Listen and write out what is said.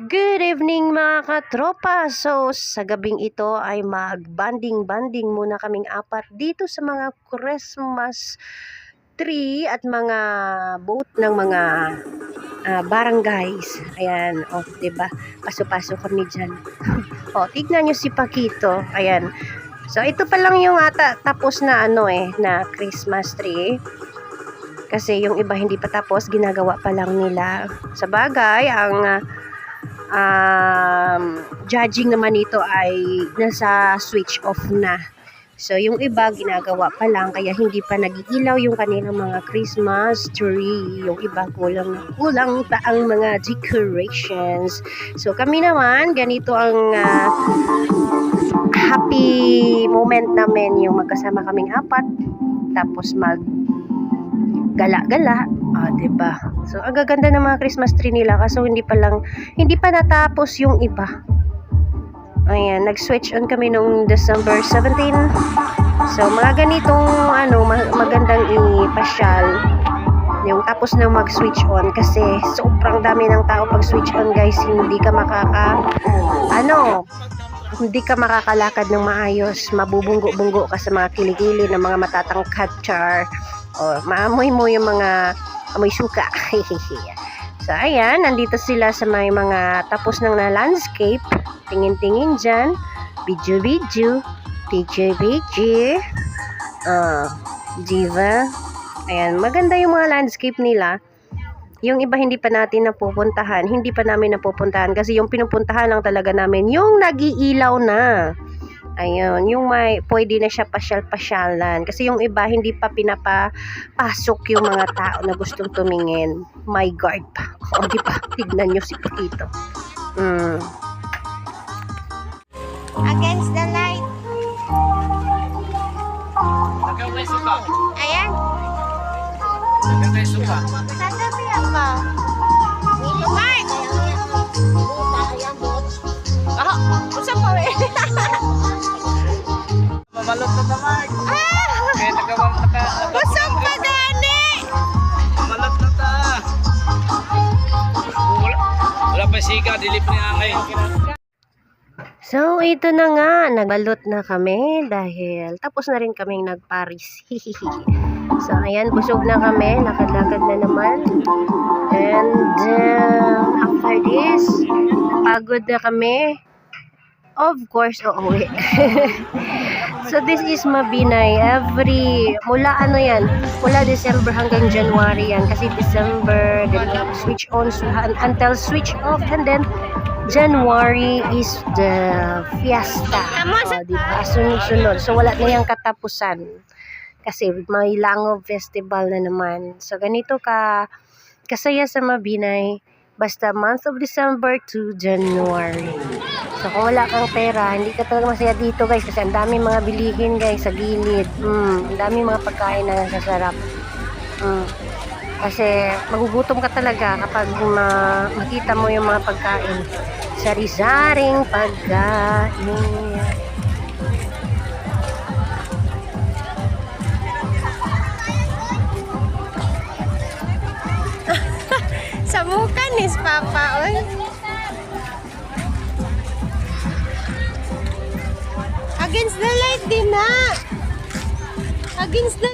Good evening mga katropa. So sa gabing ito ay mag-banding-banding muna kaming apat dito sa mga Christmas tree at mga boat ng mga barangays. Ayan, diba? Paso-paso kami dyan. Tignan nyo si Paquito. Ayan. So ito pa lang yung tapos na na Christmas tree. Kasi yung iba hindi pa tapos, ginagawa pa lang nila. Sa bagay, ang judging naman nito ay nasa switch off na. So yung iba ginagawa pa lang, kaya hindi pa nagiilaw yung kanilang mga Christmas tree. Yung iba kulang pa ang mga decorations. So kami naman, ganito ang happy moment namin, yung magkasama kaming apat, tapos gala-gala, diba? So, ang gaganda ng mga Christmas tree nila kasi hindi pa natapos yung iba. Ayan, nag-switch on kami noong December 17. So, mga ganitong magandang ipasyal yung tapos na mag-switch on kasi sobrang dami ng tao pag switch on, guys. Hindi ka makakalakad ng maayos, mabubunggo-bunggo ka sa mga kilikili ng mga matatangkad, char. Maamoy mo yung mga amoy suka. So, ayan, nandito sila sa may mga tapos ng na landscape. Tingin-tingin dyan. Video. Picture. Diva. Ayan, maganda yung mga landscape nila. Yung iba hindi pa namin napupuntahan kasi yung pinupuntahan lang talaga namin yung nag-iilaw na. Ayun, yung pwede na siya pasyal-pasyalan. Kasi yung iba, hindi pa pinapapasok yung mga tao na gustong tumingin. My God pa. Di ba? Tignan nyo si Paquito. Against the light. Nagkaway suka. Ayan. Nagkaway suka. Sasabi ako. Mark! Usap pa eh. Mamalot na naman. Kaya nagawang Usap pa gani. Mamalot na ta. Wala pa sika, dilip ni angay. So, ito na nga. Nagbalot na kami dahil tapos na rin kaming nagparis. So, ayan. Busog na kami. Lakad-lakad na naman. And after this, pagod na kami. Of course, uuwi. So, this is Mabinay. Mula December hanggang January yan. Kasi December, then switch on until switch off. And then, January is the fiesta. Diba? Sunod-sunod. So, wala na yung katapusan. Kasi may Langob Festival na naman. So, ganito kasaya sa Mabinay. Basta month of December to January. So, kung wala kang pera, hindi ka talaga masaya dito, guys. Kasi ang dami mga bilihin, guys, sa gilid. Ang dami mga pagkain na nasasarap. Kasi magugutom ka talaga kapag makita mo yung mga pagkain. Sari-saring pagkain. Sa mukha ni Papa, oy. Against the light din na. Against the